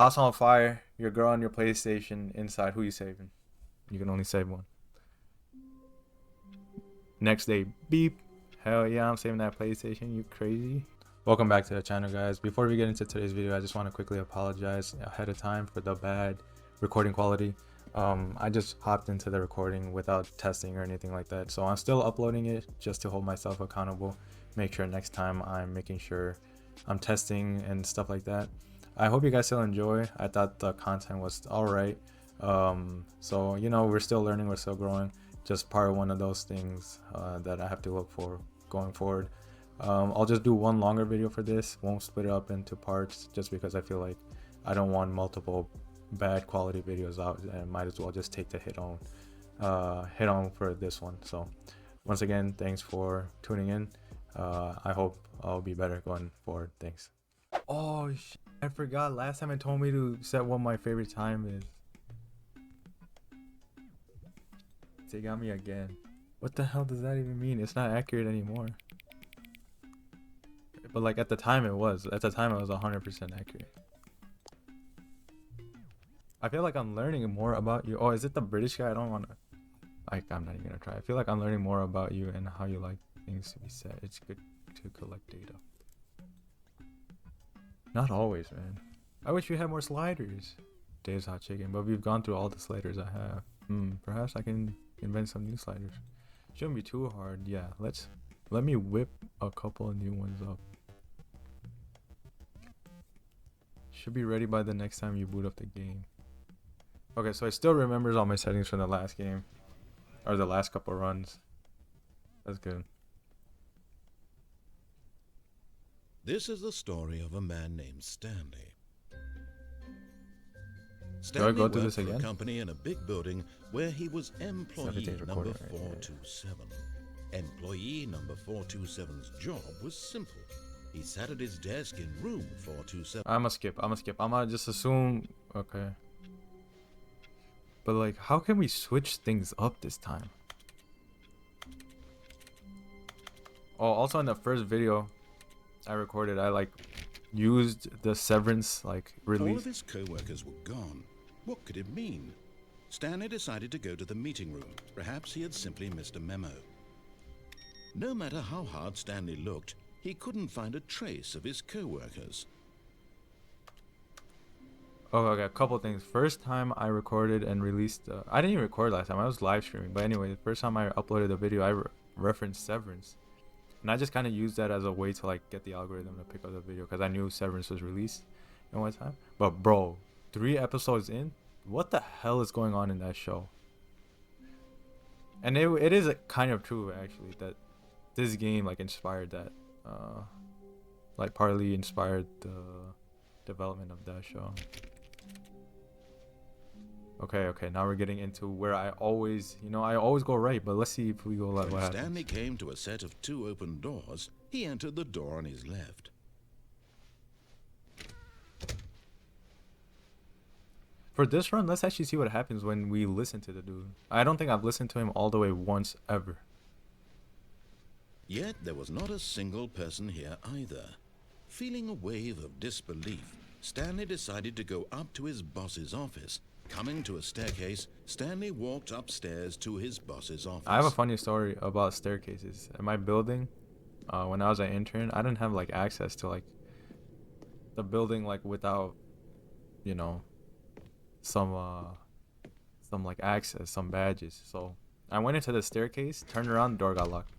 House on fire, your girl on your PlayStation, inside, who you saving? You can only save one. Next day, beep. Hell yeah, I'm saving that PlayStation, you crazy? Welcome back to the channel, guys. Before we get into today's video, I just want to quickly apologize ahead of time for the bad recording quality. I just hopped into the recording without testing or anything like that, so I'm still uploading it just to hold myself accountable. Make sure next time I'm making sure I'm testing and stuff like that. I hope you guys still enjoy. I thought the content was all right. So you know, we're still learning, we're still growing. Just part of one of those things that I have to look for going forward. I'll just do one longer video for this, won't split it up into parts, just because I feel like I don't want multiple bad quality videos out, and might as well just take the hit on for this one. So once again, thanks for tuning in. I hope I'll be better going forward. Thanks. Oh, I forgot last time it told me to set what my favorite time is. They got me again. What the hell does that even mean? It's not accurate anymore. But like at the time it was. At the time it was 100% accurate. I feel like I'm learning more about you. Oh, is it the British guy? I don't want to. I'm not even gonna try. I feel like I'm learning more about you and how you like things to be said. It's good to collect data. Not always, man. I wish we had more sliders. Dave's hot chicken, but we've gone through all the sliders I have. Perhaps I can invent some new sliders. Shouldn't be too hard. Yeah, let me whip a couple of new ones up. Should be ready by the next time you boot up the game. Okay, so it still remembers all my settings from the last game, or the last couple runs. That's good. This is the story of a man named Stanley. Do I go through worked this for again? a company in a big building where he was employee number 427. Employee number 427's job was simple. He sat at his desk in room 427. I'm gonna just assume. Okay. But like, how can we switch things up this time? Oh, also in the first video I recorded, I like used the Severance like release. All of his co-workers were gone. What could it mean? Stanley decided to go to the meeting room. Perhaps he had simply missed a memo. No matter how hard Stanley looked, he couldn't find a trace of his co-workers. Oh, okay, a couple things. First time I recorded and released, I didn't even record last time. I was live streaming. But anyway, the first time I uploaded the video, I referenced Severance, and I just kind of used that as a way to like get the algorithm to pick up the video because I knew Severance was released in one time. But bro, 3 episodes in, what the hell is going on in that show? And it is kind of true actually that this game like inspired that, like partly inspired the development of that show. Okay, now we're getting into where I always go right, but let's see if we go left. When Stanley came to a set of 2 open doors, he entered the door on his left. For this run, let's actually see what happens when we listen to the dude. I don't think I've listened to him all the way once ever. Yet there was not a single person here either. Feeling a wave of disbelief, Stanley decided to go up to his boss's office. Coming to a staircase, Stanley walked upstairs to his boss's office. I have a funny story about staircases. In my building, when I was an intern, I didn't have like access to like the building like without, you know, some like access, some badges. So I went into the staircase, turned around, the door got locked.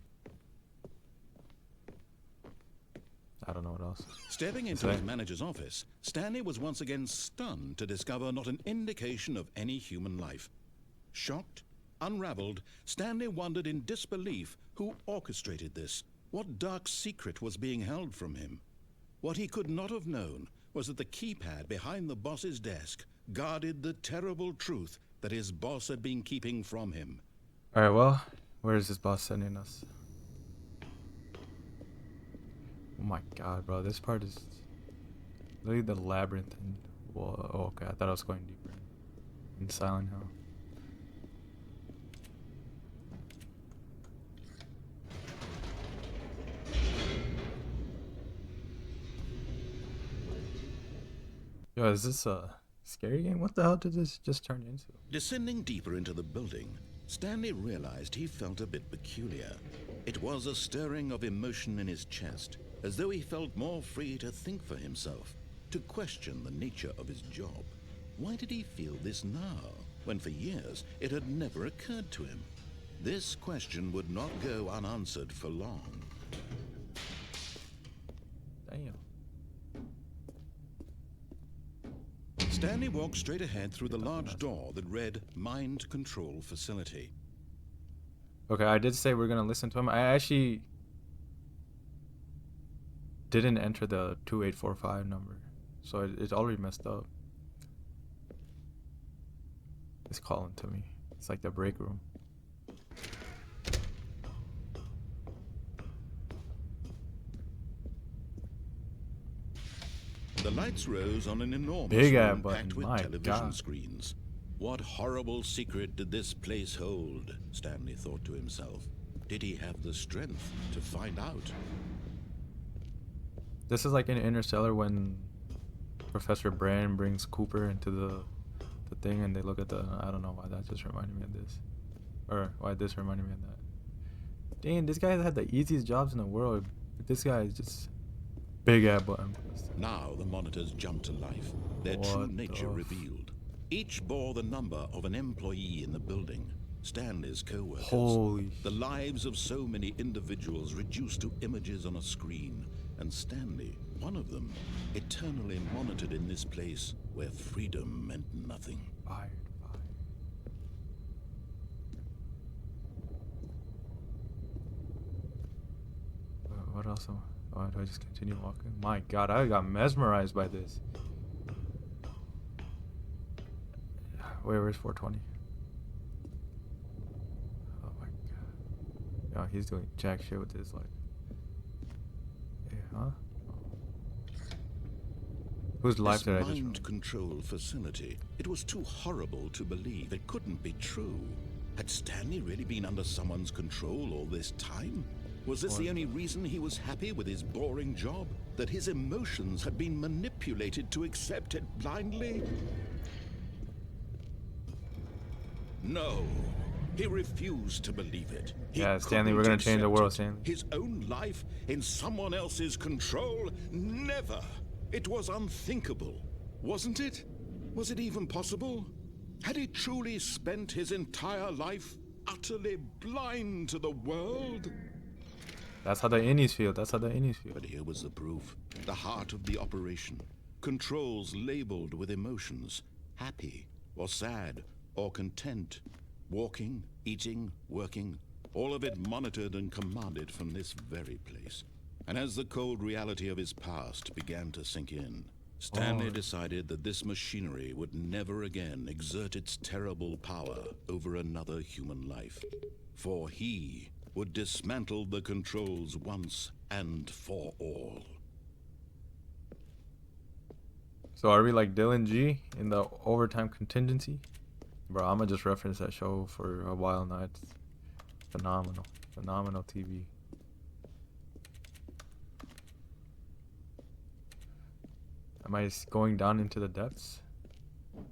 I don't know what else. Stepping into his manager's office, Stanley was once again stunned to discover not an indication of any human life. Shocked, unraveled, Stanley wondered in disbelief who orchestrated this. What dark secret was being held from him? What he could not have known was that the keypad behind the boss's desk guarded the terrible truth that his boss had been keeping from him. Alright, well, where is this boss sending us? Oh my god, bro, this part is literally the labyrinth. And whoa, oh, okay, I thought I was going deeper in Silent Hill. Yo, is this a scary game? What the hell did this just turn into? Descending deeper into the building, Stanley realized he felt a bit peculiar. It was a stirring of emotion in his chest, as though he felt more free to think for himself, to question the nature of his job. Why did he feel this now, when for years it had never occurred to him? This question would not go unanswered for long. Damn. Stanley walked straight ahead through the large door that read Mind Control Facility. Okay, I did say we're gonna listen to him. I actually didn't enter the 2845 number, so it's already messed up. It's calling to me. It's like the break room. The lights rose on an enormous Big ass room button, packed with my television God. screens. What horrible secret did this place hold? Stanley thought to himself. Did he have the strength to find out? This is like in Interstellar when Professor Brand brings Cooper into the thing and they look at the, I don't know why that just reminded me of this. Or why this reminded me of that. Dang, this guy had the easiest jobs in the world. But this guy is just big ass button. Now the monitors jumped to life, their true What nature the revealed. Each bore the number of an employee in the building, Stanley's co-workers. Holy The lives of so many individuals reduced to images on a screen, and Stanley, one of them, eternally monitored in this place where freedom meant nothing. fired. What else? Why do I just continue walking? My God, I got mesmerized by this. Where's 420? Oh my God. Yo, he's doing jack shit with his life. Yeah, huh? Whose life did I just ruin? Mind control facility. It was too horrible to believe. It couldn't be true. Had Stanley really been under someone's control all this time? Was this the only reason he was happy with his boring job? That his emotions had been manipulated to accept it blindly? No. He refused to believe it. Yeah, Stanley, we're gonna change the world, Stanley. Stanley. His own life in someone else's control? Never. It was unthinkable, wasn't it? Was it even possible? Had he truly spent his entire life utterly blind to the world? That's how the innies feel. That's how the innies feel. But here was the proof. The heart of the operation. Controls labeled with emotions. Happy, or sad, or content. Walking, eating, working. All of it monitored and commanded from this very place. And as the cold reality of his past began to sink in, Stanley decided that this machinery would never again exert its terrible power over another human life. For he would dismantle the controls once and for all. So are we like Dylan G in the overtime contingency? Bro, I'm gonna just reference that show for a while now. It's phenomenal. Phenomenal TV. Am I going down into the depths?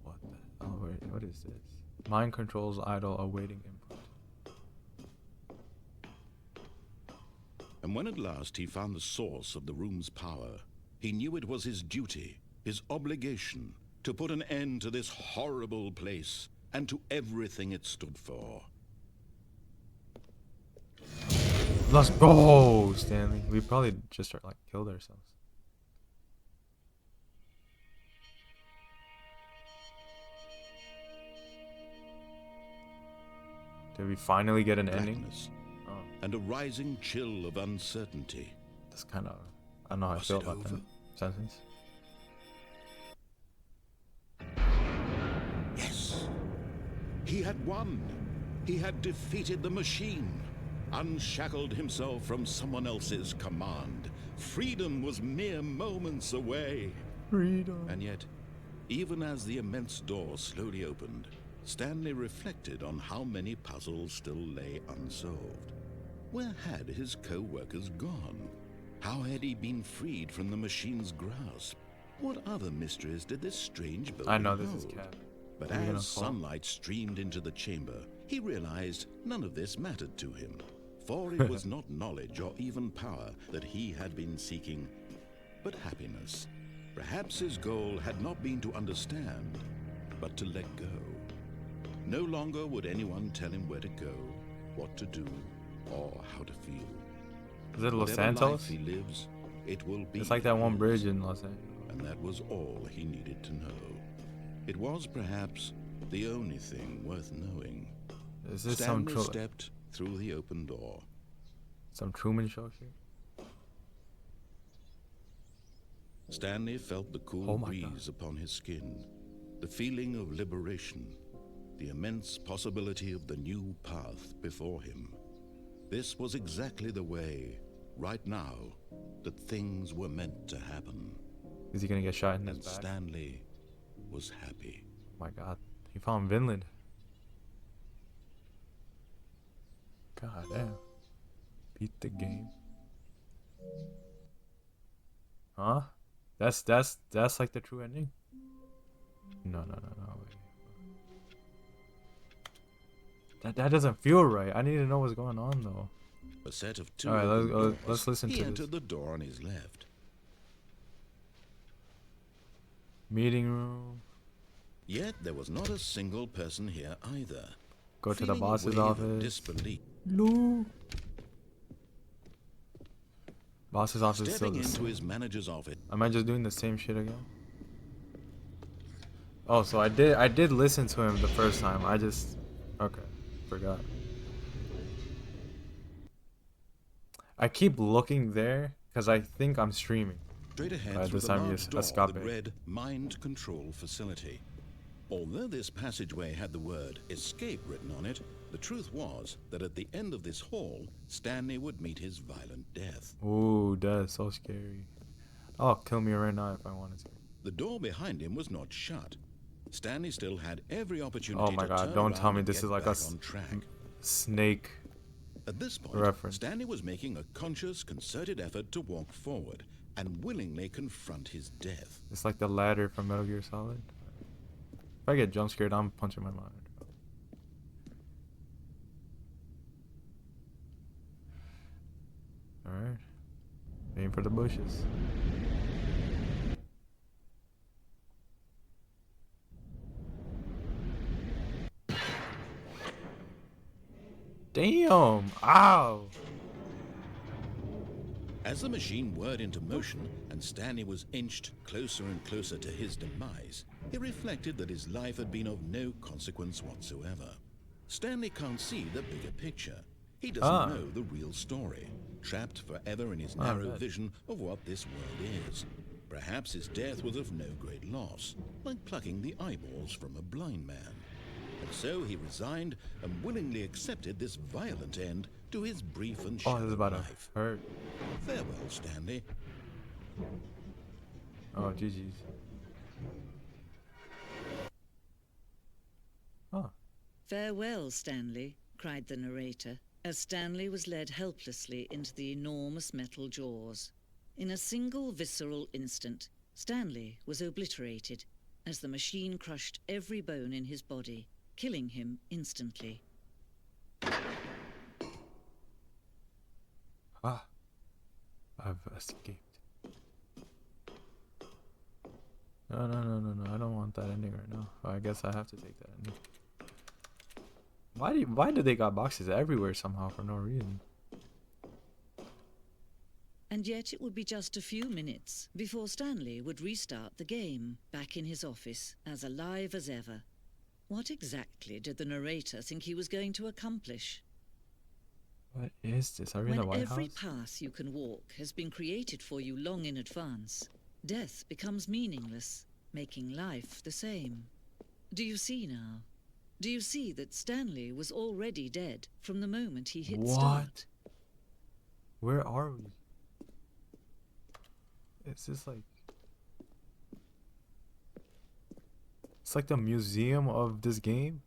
What the hell? What is this? Mind controls idle awaiting input. And when at last he found the source of the room's power, he knew it was his duty, his obligation, to put an end to this horrible place and to everything it stood for. Let's go, Stanley. We probably just like killed ourselves. Did we finally get an ending? Blackness and a rising chill of uncertainty. That's kind of, I don't know how I Was feel it about over? that sentence. Yes, he had won. He had defeated the machine, unshackled himself from someone else's command. Freedom was mere moments away. Freedom. And yet, even as the immense door slowly opened, Stanley reflected on how many puzzles still lay unsolved. Where had his co-workers gone? How had he been freed from the machine's grasp? What other mysteries did this strange building I know this is hold? cat. But Are you gonna as fall? sunlight streamed into the chamber, he realized none of this mattered to him, for it was not knowledge or even power that he had been seeking, but happiness. Perhaps his goal had not been to understand, but to let go. No longer would anyone tell him where to go, what to do, or how to feel. Is it Los Whatever Santos? life he lives, it will be It's like that one his. bridge in Los Angeles. And that was all he needed to know. It was perhaps the only thing worth knowing. Is this Stanley stepped through the open door. some Truman Show shit? Stanley felt the cool Oh my breeze upon his skin, the feeling of liberation, the immense possibility of the new path before him. This was exactly the way, right now, that things were meant to happen. Is he gonna get shot in his And back? Stanley was happy. Oh my god. He found Vinland. God damn. Beat the game. Huh? That's like the true ending? No. Wait. That doesn't feel right. I need to know what's going on though. A set of two Alright, open doors. let's listen He to entered this. the door on his left. Meeting room. Yet there was not a single person here either. Go to the Feeling a boss's wave of office. Disbelief. No. Boss's office is still Stepping the into same. his manager's office. Am I just doing the same shit again? Oh, so I did listen to him the first time. I just forgot. I keep looking there because I think I'm streaming. Straight ahead Alright, through this the time you large door escape. that read Mind Control Facility. Although this passageway had the word escape written on it, the truth was that at the end of this hall, Stanley would meet his violent death. Ooh, that's so scary. Oh, kill me right now if I wanted to. The door behind him was not shut. Stanley still had every opportunity Oh my to god, turn don't around tell me and this get is like back a on track. snake At this point, reference. Stanley was making a conscious, concerted effort to walk forward and willingly confront his death. It's like the ladder from Metal Gear Solid. If I get jump scared, I'm punching my monitor. Alright. Aim for the bushes. Damn! Ow! As the machine whirred into motion and Stanley was inched closer and closer to his demise, he reflected that his life had been of no consequence whatsoever. Stanley can't see the bigger picture. He doesn't know the real story, trapped forever in his narrow vision of what this world is. Perhaps his death was of no great loss, like plucking the eyeballs from a blind man. And so he resigned and willingly accepted this violent end to his brief and Oh, this is shallow about life. to hurt. Farewell, Stanley. Oh, GG's. Oh. "Farewell, Stanley," cried the narrator, as Stanley was led helplessly into the enormous metal jaws. In a single visceral instant, Stanley was obliterated as the machine crushed every bone in his body, killing him instantly. Ah. I've escaped. No. I don't want that ending right now. I guess I have to take that ending. Why do they got boxes everywhere somehow for no reason? And yet it would be just a few minutes before Stanley would restart the game, back in his office, as alive as ever. What exactly did the narrator think he was going to accomplish? What is this? Are we in When the White every House? path you can walk has been created for you long in advance, death becomes meaningless, making life the same. Do you see now? Do you see that Stanley was already dead from the moment he hit start? Where are we? It's just like... It's like the museum of this game.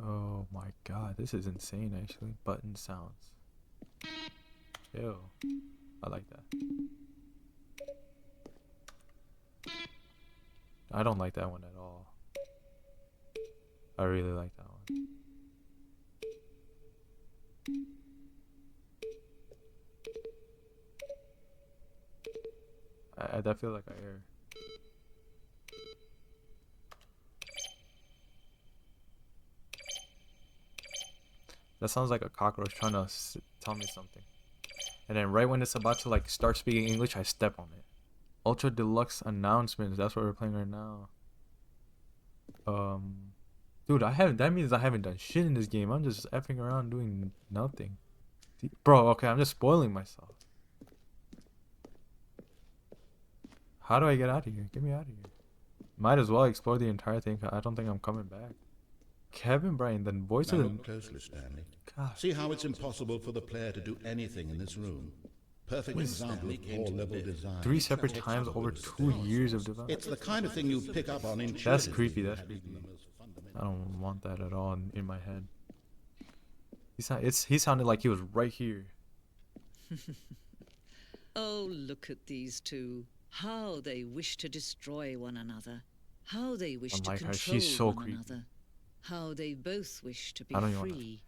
Oh my god, this is insane actually. Button sounds. Ew. I like that. I don't like that one at all. I really like that one. I feel like I hear. That sounds like a cockroach trying to tell me something. And then right when it's about to like start speaking English, I step on it. Ultra deluxe announcements. That's what we're playing right now. Dude, that means I haven't done shit in this game. I'm just effing around doing nothing. Bro, okay, I'm just spoiling myself. How do I get out of here? Get me out of here. Might as well explore the entire thing. I don't think I'm coming back. Kevin Bryan, the voice of the... Look closely, Stanley. God. See how it's impossible for the player to do anything in this room. Perfect example of poor level design. 3 separate times over 2 years of development. It's the kind of thing you pick up on intuitively. That's creepy. That's creepy. I don't want that at all in my head. He sounded like he was right here. Oh, look at these two. How they wish to destroy one another. How they wish to control She's so one creepy. another. How they both wish to be free.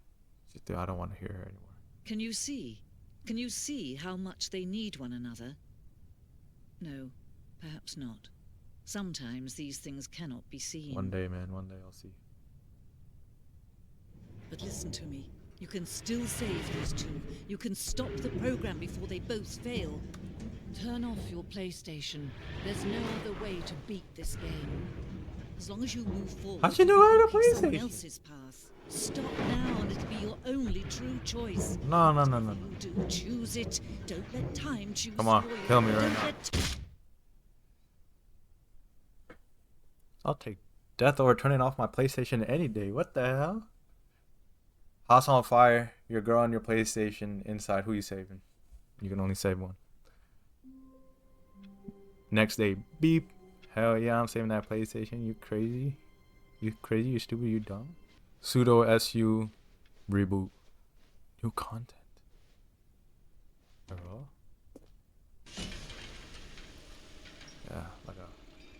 Dude, I don't want to hear her anymore. Can you see? Can you see how much they need one another? No, perhaps not. Sometimes these things cannot be seen. One day, man, one day I'll see. But listen to me. You can still save those two. You can stop the program before they both fail. Turn off your PlayStation. There's no other way to beat this game. As long as you move forward, how'd you know I had a PlayStation? someone else's path. Stop now and it'll be your only true choice. No. You do choose it. Don't let time choose. Come on, for you. kill me right Don't now. let I'll take death over turning off my PlayStation any day. What the hell? House on fire. Your girl on your PlayStation. Inside. Who you saving? You can only save one. Next day. Beep. Hell yeah, I'm saving that PlayStation. You crazy? You crazy? You stupid? You dumb? Sudo SU reboot. New content. Hello? Yeah,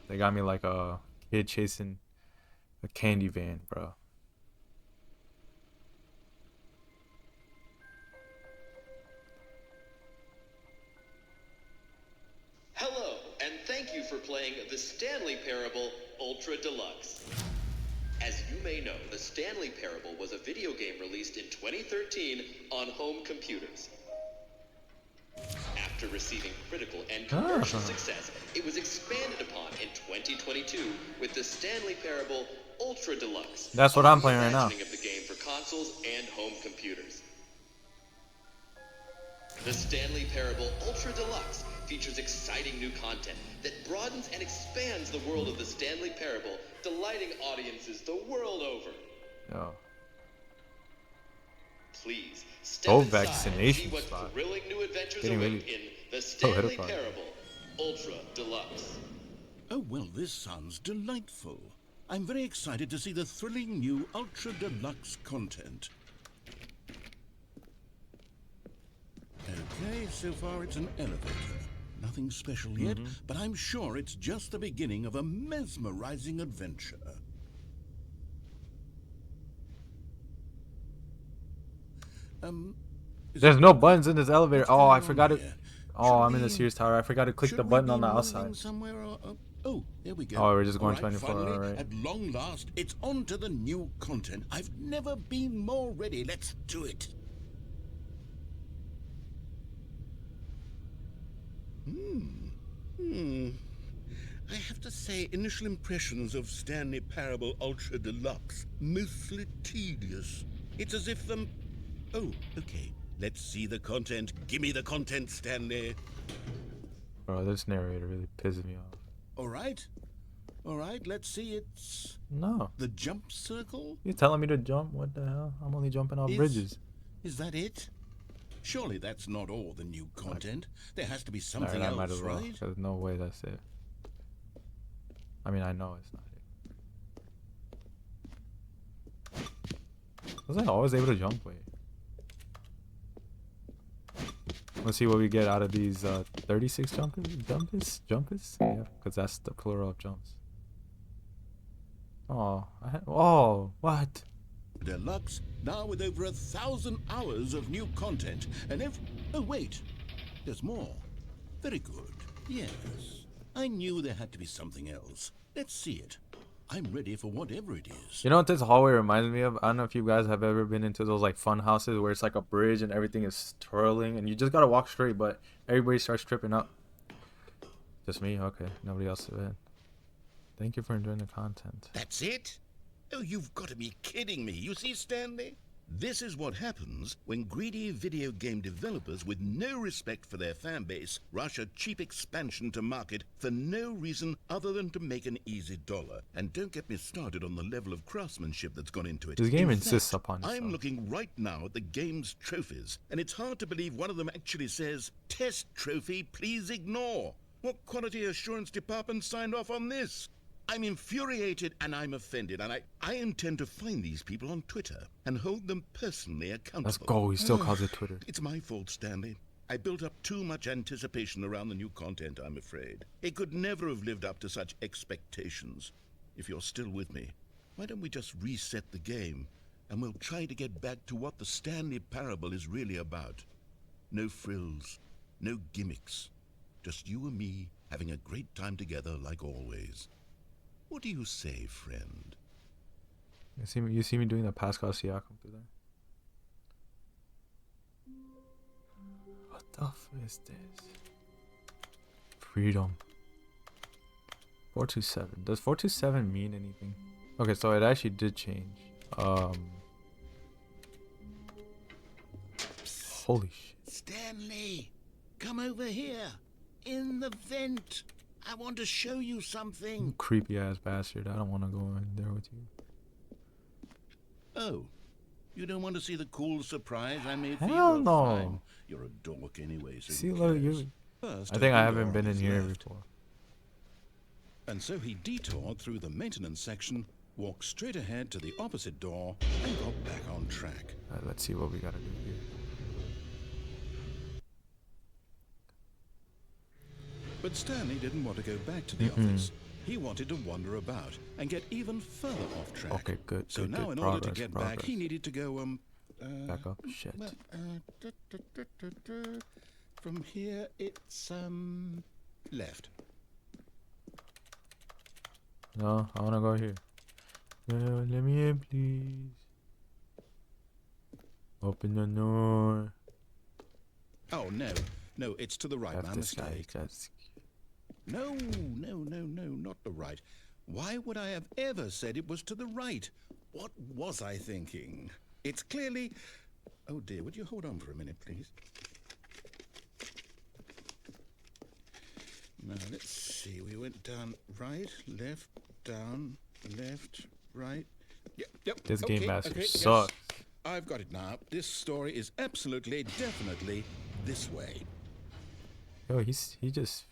they got me like a kid chasing a candy van, bro. Hello, and thank you for playing the Stanley Parable Ultra Deluxe. As you may know, the Stanley Parable was a video game released in 2013 on home computers. After receiving critical and commercial success, it was expanded upon in 2022 with the Stanley Parable Ultra Deluxe. That's what I'm playing right now. Of the game for consoles and home computers. The Stanley Parable Ultra Deluxe features exciting new content that broadens and expands the world of the Stanley Parable, delighting audiences the world over. Yo. Please step Oh, inside vaccination and see what spot. thrilling new adventures Getting await really in the Stanley apart. Parable Ultra Deluxe. Oh, well, this sounds delightful. I'm very excited to see the thrilling new Ultra Deluxe content. Okay, so far it's an elevator. Nothing special yet, but I'm sure it's just the beginning of a mesmerizing adventure. There's no buttons in this elevator. What's Oh, going I on forgot it. here? Oh, I'm Should in the we- Sears Tower. I forgot to click Should the we button be on the moving outside. somewhere or, oh, there we go. Oh, we're just going All right, 24, finally, all right. At long last, it's on to the new content. I've never been more ready. Let's do it. I have to say, initial impressions of Stanley Parable Ultra Deluxe, mostly tedious. It's as if oh, okay. Let's see the content. Gimme the content, Stanley. Bro, this narrator really pisses me off. All right, let's see. It's No. the jump circle. You're telling me to jump? What the hell? I'm only jumping off bridges. Is that it? Surely that's not all the new content. There has to be something Alright, I might else, as well. right? There's no way that's it. I mean, I know it's not it. Was I always able to jump? Wait. Let's see what we get out of these 36 jumpers? Yeah, because that's the plural of jumps. Oh, oh, what? Deluxe, now with over 1,000 hours of new content, and oh wait, there's more. Very good. Yes, I knew there had to be something else. Let's see it. I'm ready for whatever it is. You know what this hallway reminds me of? I don't know if you guys have ever been into those like fun houses where it's like a bridge and everything is twirling and you just gotta walk straight, but everybody starts tripping up. Just me? Okay, nobody else did. Thank you for enjoying the content. That's it? Oh, you've got to be kidding me. You see, Stanley? This is what happens when greedy video game developers with no respect for their fan base rush a cheap expansion to market for no reason other than to make an easy dollar. And don't get me started on the level of craftsmanship that's gone into it. This game In insists fact, upon itself. I'm looking right now at the game's trophies, and it's hard to believe one of them actually says, "Test trophy, please ignore." What quality assurance department signed off on this? I'm infuriated and I'm offended, and I intend to find these people on Twitter and hold them personally accountable. Let's go. He still calls it Twitter. It's my fault, Stanley. I built up too much anticipation around the new content, I'm afraid. It could never have lived up to such expectations. If you're still with me, why don't we just reset the game and we'll try to get back to what the Stanley Parable is really about. No frills, no gimmicks. Just you and me having a great time together like always. What do you say, friend? You see me doing the Pascal Siakam through there? What the f is this? Freedom. 427. Does 427 mean anything? Okay, so it actually did change. Holy shit. Stanley, come over here. In the vent. I want to show you something. Creepy ass bastard. I don't want to go in there with you. Oh, you don't want to see the cool surprise I made for you? Hell Well, no. fine. You're a dork anyway, so See, who look, cares? you. First, I think I open haven't door been on in his here left. before. And so he detoured through the maintenance section, walked straight ahead to the opposite door, and got back on track. Let's see what we gotta do here. But Stanley didn't want to go back to the office. He wanted to wander about and get even further off track. Okay, good. So good, now, good. in order to get back, he needed to go back up. Shit. well, from here, it's left. No, I wanna go here. Let me in, please. Open the door. Oh no, it's to the right. F My this guy. mistake. That's No, not the right. Why would I have ever said it was to the right? What was I thinking? It's clearly... Oh dear, would you hold on for a minute, please? Now, let's see. We went down right, left, down, left, right. Yep. this okay, game master okay, yes. sucks. I've got it now. This story is absolutely, definitely this way. Yo, he just.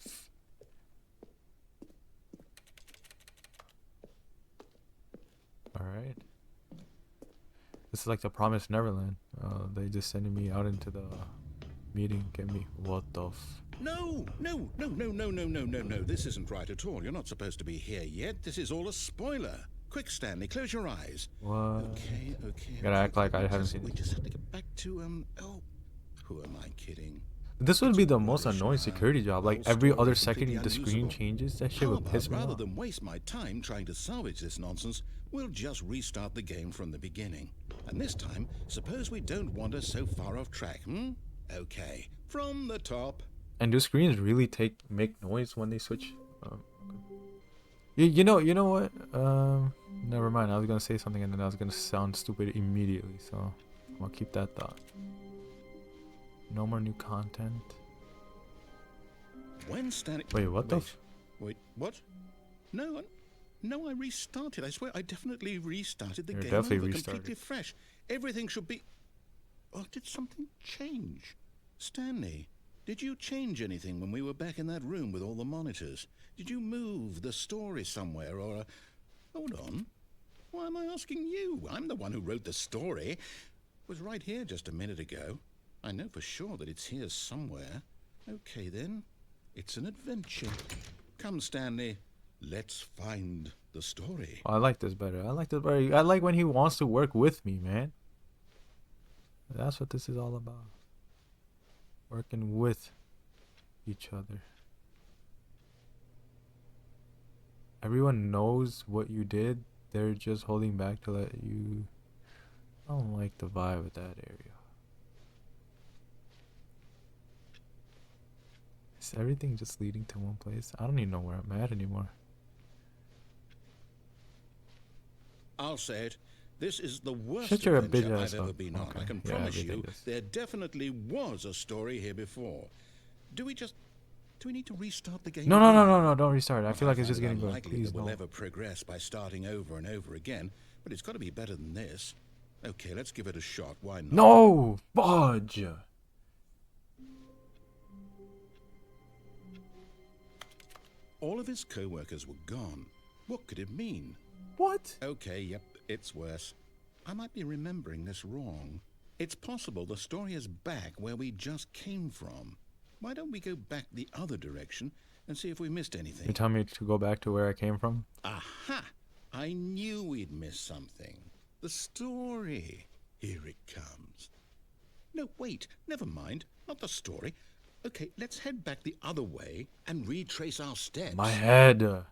All right. This is like the Promised Neverland. They just sending me out into the meeting. Get me. What the f? No. This isn't right at all. You're not supposed to be here yet. This is all a spoiler. Quick, Stanley, close your eyes. What? Okay. Gotta act like I haven't seen We it. just have to get back to, who am I kidding? This would be the most annoying security job. Like every Whole other story second the completely screen unusable. changes. That shit How would about, piss me rather off. than waste my time trying to salvage this nonsense, we'll just restart the game from the beginning. And this time, suppose we don't wander so far off track, Okay, from the top. And do screens really make noise when they switch? You know what? Never mind. I was gonna say something and then I was gonna sound stupid immediately. So I'm gonna keep that thought. No more new content. When Stanley... Wait, what the? Wait, what? No, I restarted. I swear, I definitely restarted the You're game definitely over, restarted. completely fresh. Everything should be... Oh, did something change? Stanley, did you change anything when we were back in that room with all the monitors? Did you move the story somewhere, or... Hold on. Why am I asking you? I'm the one who wrote the story. It was right here just a minute ago. I know for sure that it's here somewhere. Okay, then. It's an adventure. Come, Stanley. Let's find the story. Oh, I like this better. I like this better. I like when he wants to work with me, man. That's what this is all about. Working with each other. Everyone knows what you did. They're just holding back to let you. I don't like the vibe of that area. Is everything just leading to one place? I don't even know where I'm at anymore. I'll say it. This is the worst Shut your adventure bitch I've ass ever up. been on. Okay. I can Yeah, promise everything you is. there definitely was a story here before. Do we need to restart the game? No, no, no, again? no, no, don't restart it. I feel like it's find just it getting good. unlikely Please that we'll don't. ever progress by starting over and over again, but it's got to be better than this. Okay, let's give it a shot. Why not? No! Fudge! All of his co-workers were gone. What could it mean? What? Okay, yep, it's worse. I might be remembering this wrong. It's possible the story is back where we just came from. Why don't we go back the other direction and see if we missed anything? You tell me to go back to where I came from? Aha! I knew we'd miss something. The story. Here it comes. No, wait, never mind. Not the story. Okay, let's head back the other way and retrace our steps. My head.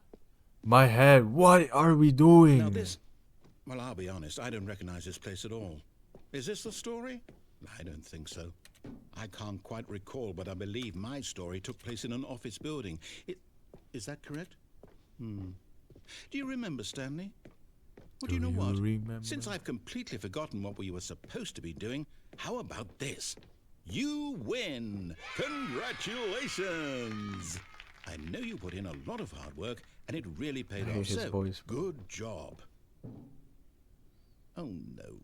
My head. What are we doing? Now this... Well, I'll be honest, I don't recognize this place at all. Is this the story? I don't think so. I can't quite recall, but I believe my story took place in an office building. Is that correct? Do you remember, Stanley? Well, do you know what? Remember? Since I've completely forgotten what we were supposed to be doing, how about this? You win! Congratulations! I know you put in a lot of hard work, and it really paid off. his So, voice. good job. Oh, no.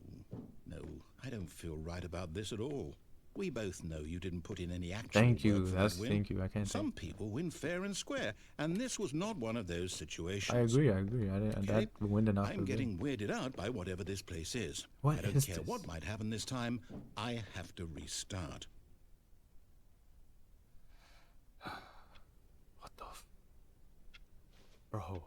No, I don't feel right about this at all. We both know you didn't put in any actual Thank you. work for That's that win. thank you. I can't Some think. people win fair and square, and this was not one of those situations. I agree. I agree. I didn't. Okay, That win did not I'm feel getting weirded out by whatever this place is. What I don't is care this? what might happen this time. I have to restart. What the? Bro,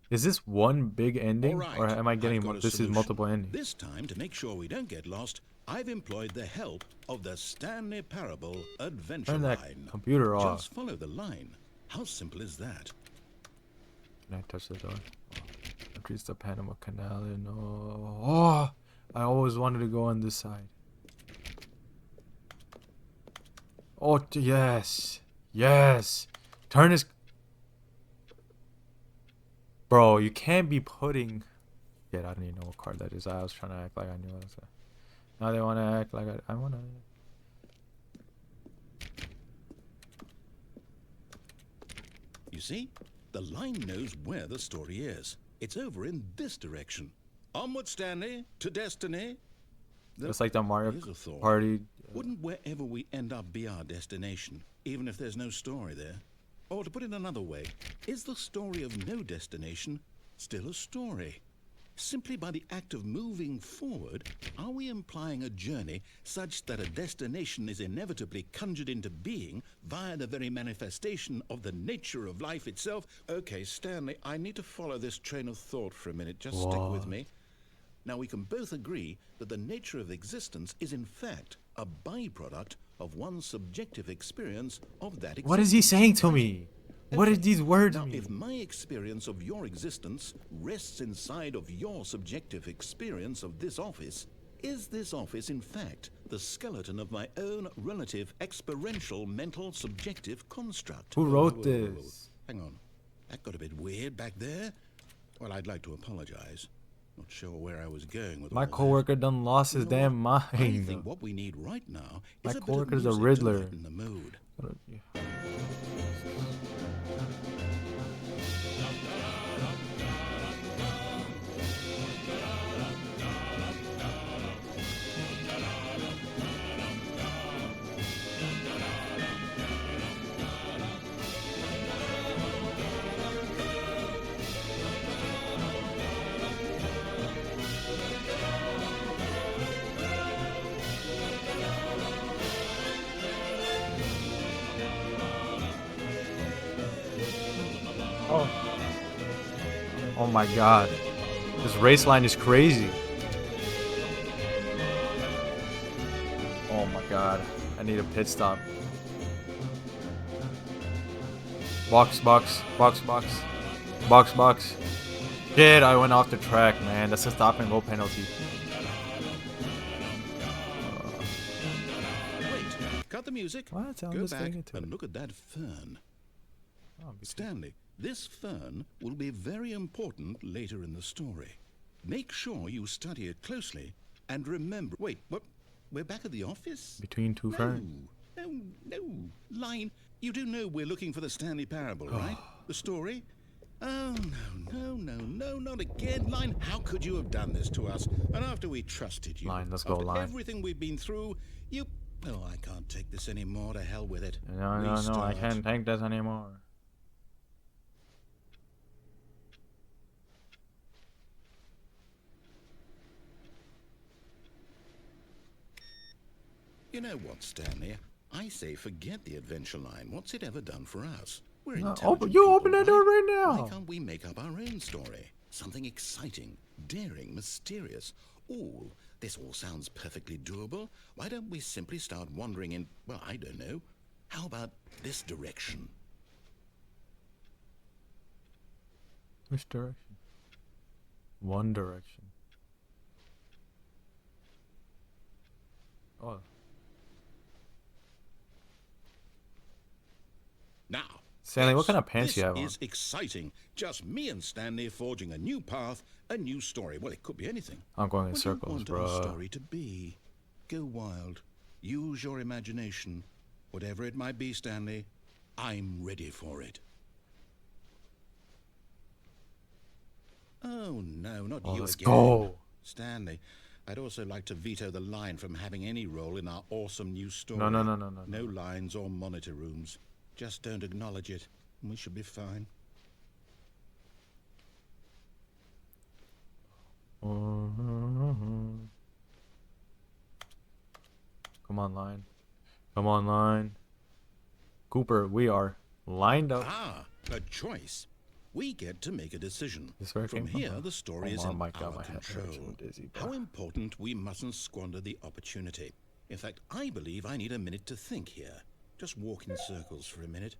is this one big ending, All right, or am I getting? I've got a This is solution. multiple endings. This time, to make sure we don't get lost, I've employed the help of the Stanley Parable Adventure Turn that Line. computer off. Just follow the line. How simple is that? Can I touch the door? Reach the Panama Canal and oh, I always wanted to go on this side. Oh yes, yes. Turn this. Bro, you can't be putting. Shit, I don't even know what card that is. I was trying to act like I knew what I said. Now they want to act like I want to. You see? The line knows where the story is. It's over in this direction. Onward, Stanley, to destiny. It's like the Mario Here's a thought. Party. Wouldn't wherever we end up be our destination, even if there's no story there? Or to put it another way, is the story of no destination still a story? Simply by the act of moving forward, are we implying a journey such that a destination is inevitably conjured into being via the very manifestation of the nature of life itself? Okay, Stanley, I need to follow this train of thought for a minute. Just stick with me. Now, we can both agree that the nature of existence is in fact a byproduct of one's subjective experience of that existence. What is he saying to me? What did these words Now, mean? if my experience of your existence rests inside of your subjective experience of this office, is this office in fact the skeleton of my own relative experiential mental subjective construct? Who wrote Whoa. this? Hang on. That got a bit weird back there. Well, I'd like to apologize. Not sure where I was going with My all that. coworker done lost his You know damn what? I mind. think what we need right now My is a bit of coworker's a music to Riddler. lighten the mood. Oh my god. This race line is crazy. Oh my god. I need a pit stop. Box, box, box, box. Box, box. Shit, I went off the track, man. That's a stop and go penalty. Wait, cut the music. What? I'm Go just back getting into and it. look at that fern. Oh, Stanley, this fern will be very important later in the story. Make sure you study it closely and remember. Wait, what? We're back at the office? between two ferns. No. Line, you do know we're looking for the Stanley Parable, right? The story? Oh, no, not again. Line, how could you have done this to us? And after we trusted you, Line, let's go, after Line. everything we've been through, you... Oh, I can't take this anymore. To hell with it. No, I Restart. can't take this anymore. You know what, Stanley? I say forget the adventure line. What's it ever done for us? We're No, intelligent you people, open that door right now. Why can't we make up our own story? Something exciting, daring, mysterious. Ooh, this all sounds perfectly doable. Why don't we simply start wandering in, well, I don't know. How about this direction? Which direction? One direction. Oh. Now, Stanley, what kind of pants this you have on? is exciting. Just me and Stanley forging a new path, a new story. Well, it could be anything. I'm going in What circles, do you want our bro. story to be? Go wild. Use your imagination. Whatever it might be, Stanley, I'm ready for it. Oh, no, not Oh, you let's again. go. Stanley, I'd also like to veto the line from having any role in our awesome new story. No. No lines or monitor rooms. Just don't acknowledge it, and we should be fine. Come on, line. Come on, line. Cooper, we are lined up. Ah, a choice. We get to make a decision. This where it From came from, here, huh? the story Oh is in my God, our my head control. hurts. I'm dizzy, bro. How important we mustn't squander the opportunity. In fact, I believe I need a minute to think here. Just walk in circles for a minute.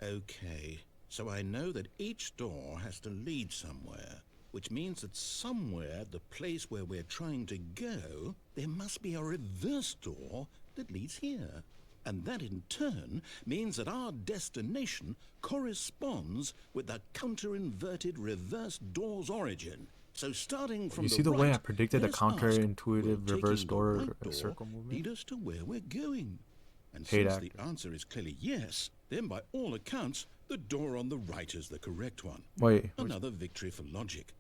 Okay, so I know that each door has to lead somewhere, which means that somewhere, the place where we're trying to go, there must be a reverse door that leads here. And that in turn means that our destination corresponds with the counter-inverted reverse door's origin. So starting from You the see the way I right, predicted a let's ask, counterintuitive will reverse taking the door right door circle movement? lead us to where we're going? And Paid since the actor. answer is clearly yes, then by all accounts, the door on the right is the correct one. Wait. Another victory for logic.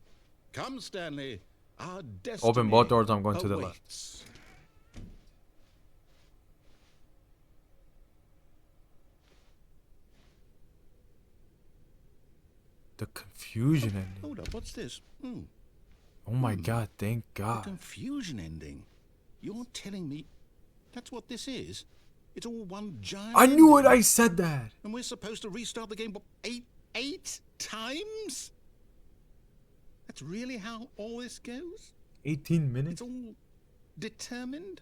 Come, Stanley. Our destiny Open both doors, I'm going to the left. awaits. The confusion ending. Hold up, what's this? Oh my God, thank The God. confusion ending. You're telling me that's what this is? It's all one giant I knew it, ending? I said that. And we're supposed to restart the game what, eight times? That's really how all this goes? 18 It's minutes? all determined?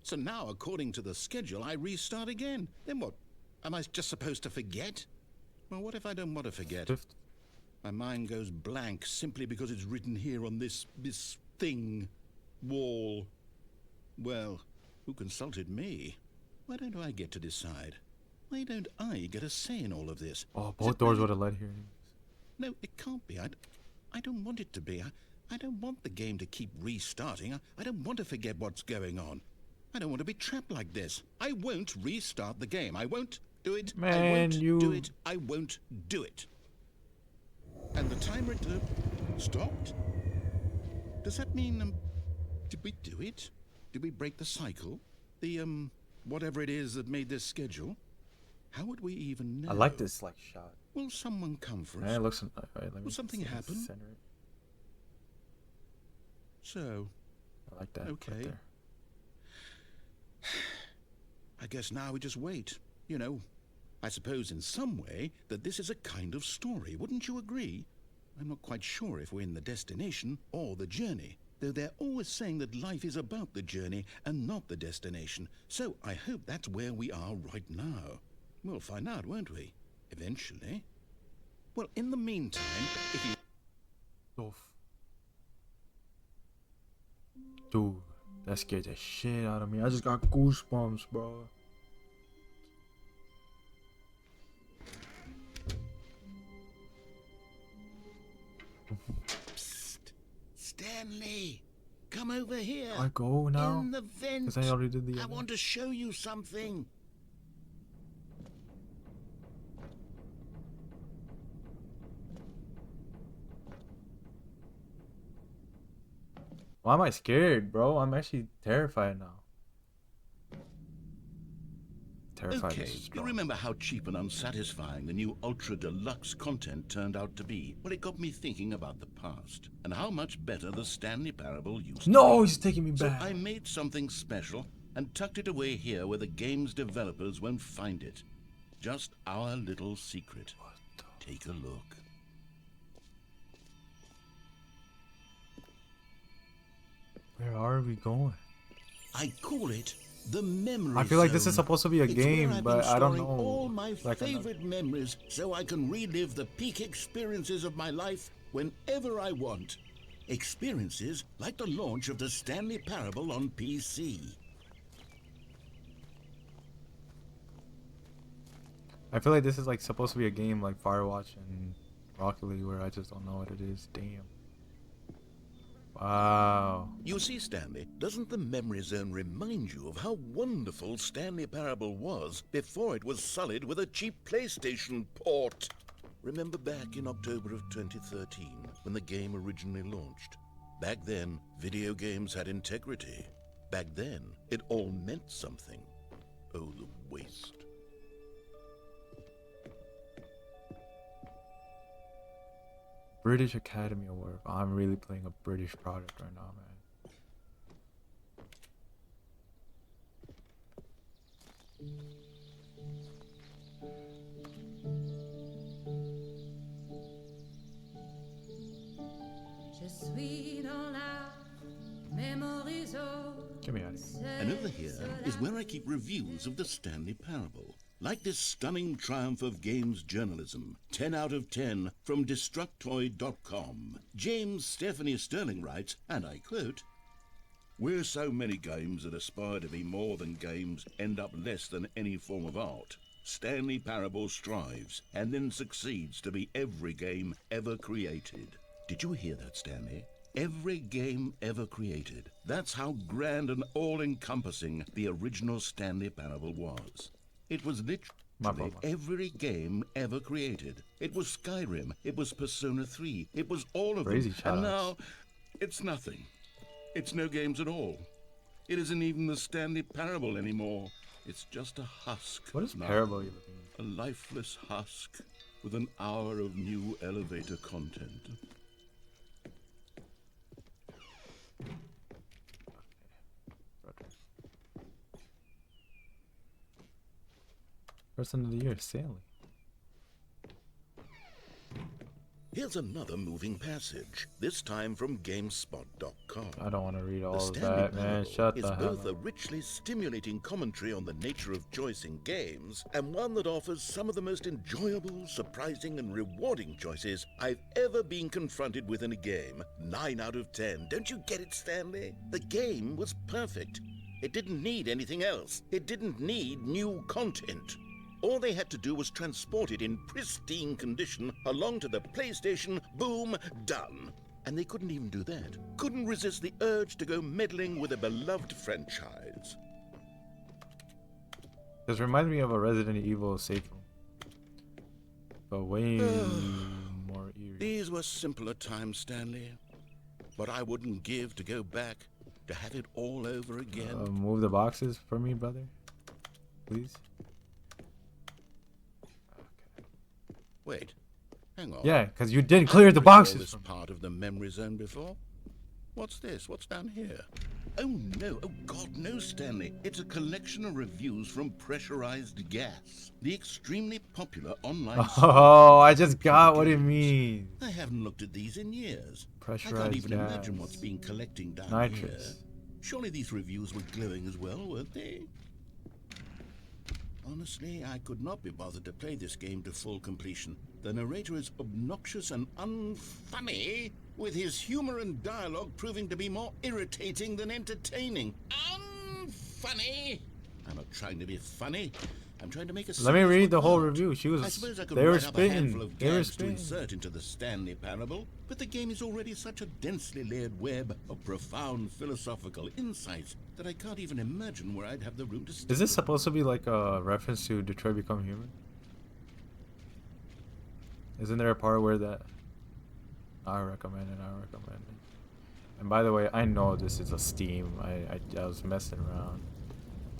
So now, according to the schedule, I restart again. Then what? Am I just supposed to forget? Well, what if I don't want to forget? Fifth. My mind goes blank simply because it's written here on this thing, wall. Well, who consulted me? Why don't I get to decide? Why don't I get a say in all of this? Oh, Is both it doors really- would have led here. No, it can't be. I don't want it to be. I don't want the game to keep restarting. I don't want to forget what's going on. I don't want to be trapped like this. I won't restart the game. I won't do it. I Man, won't you- do it. I won't do it. And the timer stopped? Does that mean, did we do it? Did we break the cycle? The, whatever it is that made this schedule? How would we even know? I like this like shot. Will someone come for us? Man, it looks. Alright, let me Will something see- happen? center it. So, I like that. right Okay. there. I guess now we just wait. I suppose in some way that this is a kind of story. Wouldn't you agree? I'm not quite sure if we're in the destination or the journey, though they're always saying that life is about the journey and not the destination. So I hope that's where we are right now. We'll find out, won't we? Eventually. Well, in the meantime, if you... Oof. Dude, that scared the shit out of me. I just got goosebumps, bro. Psst. Stanley, come over here. I go now? In the vent. Because I already did the I other. want to show you something. Why am I scared, bro? I'm actually terrified now. Terrified Okay, is you strong. remember how cheap and unsatisfying the new Ultra Deluxe content turned out to be? Well, it got me thinking about the past and how much better the Stanley Parable used to No, be. he's taking me So back. I made something special and tucked it away here where the game's developers won't find it. Just our little secret. Take a look. Where are we going? I call it the memory I feel like this zone. is supposed to be a It's game, where I've but been I don't storing know. all my Like favorite memories so I can relive the peak experiences of my life whenever I want. Experiences like the launch of the Stanley Parable on PC. I feel like this is like supposed to be a game like Firewatch and Rocket League where I just don't know what it is. Damn. Wow. You see, Stanley, doesn't the memory zone remind you of how wonderful Stanley Parable was before it was sullied with a cheap PlayStation port? Remember back in October of 2013 when the game originally launched? Back then, video games had integrity. Back then, it all meant something. Oh, the waste. British Academy Award. I'm really playing a British product right now, man. Get me out of here. And over here is where I keep reviews of the Stanley Parable. Like this stunning triumph of games journalism, 10 out of 10 from Destructoid.com. James Stephanie Sterling writes, and I quote, "Where so many games that aspire to be more than games end up less than any form of art, Stanley Parable strives and then succeeds to be every game ever created." Did you hear that, Stanley? Every game ever created. That's how grand and all-encompassing the original Stanley Parable was. It was literally every game ever created. It was Skyrim, it was Persona 3, it was all of Crazy them. shout-outs. And now, it's nothing. It's no games at all. It isn't even the Stanley Parable anymore. It's just a husk. What is now. Parable you looking at? A lifeless husk with an hour of new elevator content. Person of the year, Stanley. Here's another moving passage, this time from GameSpot.com. I don't want to read all The of Stanley that, man. Parable Shut is the hell both a up. richly stimulating commentary on the nature of choice in games, and one that offers some of the most enjoyable, surprising, and rewarding choices I've ever been confronted with in a game. 9 out of 10. Don't you get it, Stanley? The game was perfect. It didn't need anything else. It didn't need new content. All they had to do was transport it in pristine condition along to the PlayStation, boom, done. And they couldn't even do that. Couldn't resist the urge to go meddling with a beloved franchise. This reminds me of a Resident Evil safe room. But way more eerie. These were simpler times, Stanley. But I wouldn't give to go back to have it all over again. Move the boxes for me, brother. Please. Wait, hang on. Yeah, because you didn't clear the boxes. This For me. part of the memory zone before? What's this? What's down here? Oh no, oh God, no, Stanley. It's a collection of reviews from Pressurized Gas, the extremely popular online Oh, I just got what it means. I haven't looked at these in years. Pressurized I can't even gas. imagine what's been collecting down Nitrous. here. Surely these reviews were glowing as well, weren't they? Honestly, I could not be bothered to play this game to full completion. The narrator is obnoxious and unfunny, with his humor and dialogue proving to be more irritating than entertaining. Unfunny! I'm not trying to be funny. I'm trying to make a. Let me read the whole art. review. She was. I suppose I could They were write up a handful spitting. of They were gags to spitting. insert into the Stanley parable, but the game is already such a densely layered web of profound philosophical insights that I can't even imagine where I'd have the room to start. Is this supposed to be like a reference to Detroit Become Human? Isn't there a part where that? I recommend it. I recommend it. And by the way, I know this is a Steam. I was messing around.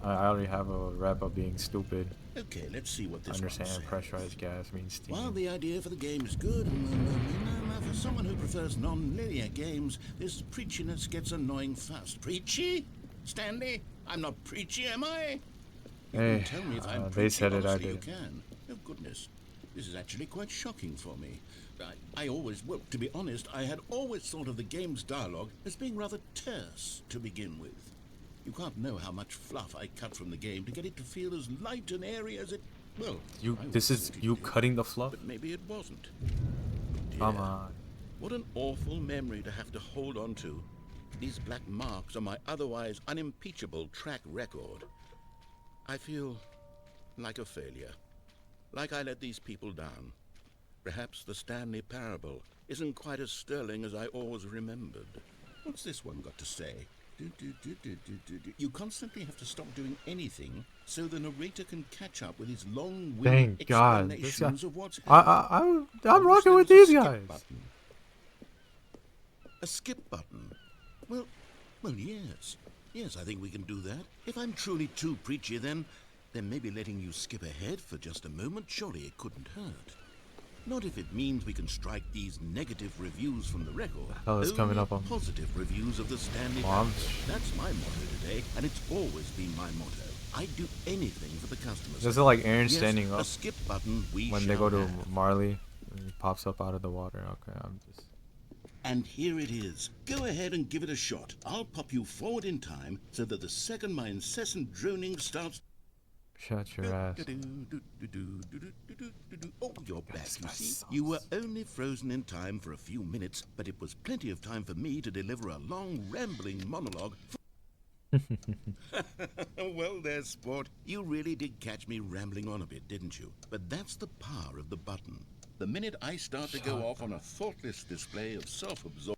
I already have a rep of being stupid. Okay, let's see what this Understand one says. pressurized gas means steam. While the idea for the game is good, for someone who prefers non-linear games, this preachiness gets annoying fast. Preachy? Stanley? I'm not preachy, am I? You Hey, can tell me if I'm they preachy, said it, I honestly, you did. can. Oh, goodness. This is actually quite shocking for me. I always, well, to be honest, I had always thought of the game's dialogue as being rather terse to begin with. You can't know how much fluff I cut from the game to get it to feel as light and airy as it, well... This is you cutting the fluff? But maybe it wasn't. Come Dear, on. what an awful memory to have to hold on to. These black marks on my otherwise unimpeachable track record. I feel like a failure. Like I let these people down. Perhaps the Stanley parable isn't quite as sterling as I always remembered. What's this one got to say? You constantly have to stop doing anything so the narrator can catch up with his long-winded Thank God. This guy, explanations of what's happening. I'm rocking with these guys. A skip button. Well, yes. Yes, I think we can do that. If I'm truly too preachy, then maybe letting you skip ahead for just a moment, surely it couldn't hurt. Not if it means we can strike these negative reviews from the record. hell is coming up on me? Positive reviews of the Stanley Mom. parable. That's my motto today, and it's always been my motto. I'd do anything for the customers. This is like Aaron Yes, standing a up skip button we when they shall go to have. Marley and he pops up out of the water. Okay, I'm just. And here it is. Go ahead and give it a shot. I'll pop you forward in time so that the second my incessant droning starts... Shut your ass. Oh, you're back, you my see. sauce. You were only frozen in time for a few minutes, but it was plenty of time for me to deliver a long, rambling monologue. Well, there, sport. You really did catch me rambling on a bit, didn't you? But that's the power of the button. The minute I start to go off on a thoughtless display of self-absorption...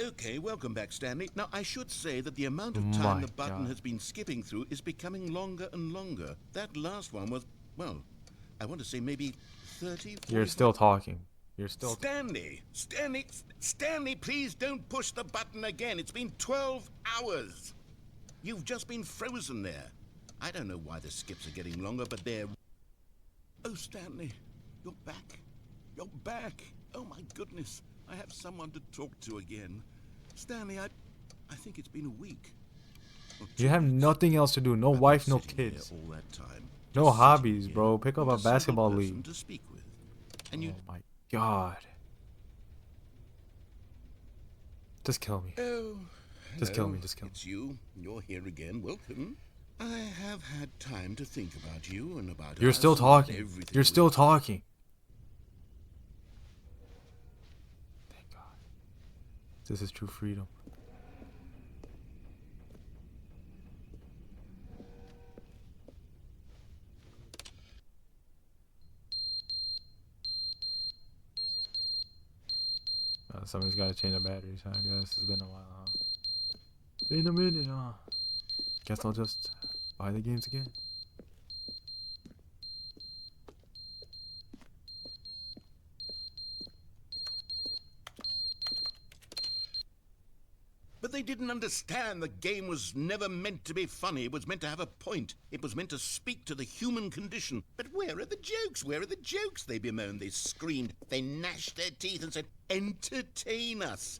Okay, welcome back, Stanley. Now, I should say that the amount of time My the button God. has been skipping through is becoming longer and longer. That last one was, well, I want to say maybe 30, 40... You're still talking. You're still. Stanley, please don't push the button again. It's been 12 hours. You've just been frozen there. I don't know why the skips are getting longer, but they're... Oh, Stanley, you're back. You're back. Oh, my goodness. I have someone to talk to again. Stanley, I think it's been a week. Or You have 2 weeks. nothing else to do. No I've been wife, no sitting here kids. all that time, No just hobbies, sitting bro. here Pick up with a single basketball person league. to speak with. And you... Oh my God. Just kill me. Oh, Just kill hello. me, just kill me. It's you. You're here again. Welcome. I have had time to think about you and about You're us still and talking. everything You're we- still talking. Thank God. This is true freedom. Somebody's got to change the batteries, huh? I guess it's been a while, huh? Been a minute, huh? Guess I'll just buy the games again. But they didn't understand the game was never meant to be funny. It was meant to have a point. It was meant to speak to the human condition. But where are the jokes? Where are the jokes? They bemoaned. They screamed. They gnashed their teeth and said, entertain us.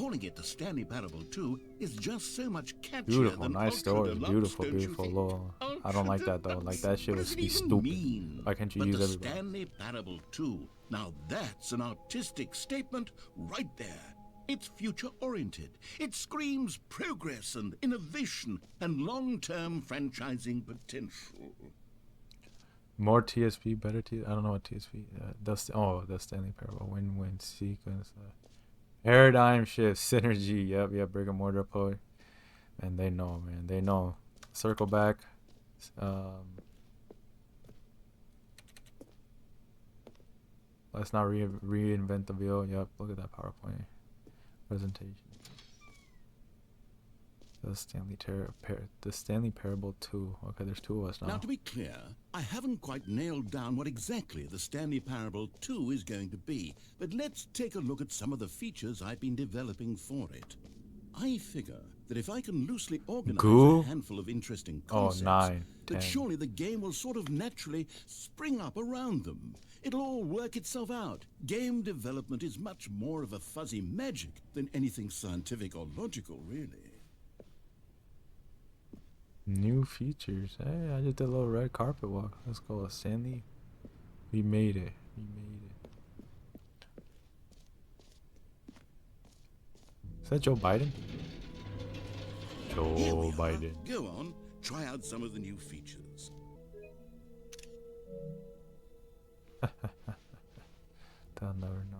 calling it the Stanley Parable 2 is just so much catchier Beautiful, than nice Ultra story. Deluxe, Beautiful, don't you beautiful. think? Little. I don't like that though. Like that shit What would does it be even stupid. mean? Why can't you But use the everybody? Stanley Parable 2. Now that's an artistic statement right there. It's future-oriented. It screams progress and innovation and long-term franchising potential. More TSP, better TSP. I don't know what TSP. The Stanley Parable win-win sequence. Paradigm shift, synergy. Yep. Brick and mortar play. And they know, man. They know. Circle back. Let's not reinvent the wheel. Yep. Look at that PowerPoint presentation. The Stanley Parable 2. Okay, there's two of us now. Now, to be clear, I haven't quite nailed down what exactly the Stanley Parable 2 is going to be, but let's take a look at some of the features I've been developing for it. I figure that if I can loosely organize a handful of interesting concepts, 9, that 10. surely the game will sort of naturally spring up around them. It'll all work itself out. Game development is much more of a fuzzy magic than anything scientific or logical, really. New features. Hey, I just did a little red carpet walk. Let's go, Stanley. We made it. Is that Joe Biden? Joe Biden. Go on, try out some of the new features. They'll never know.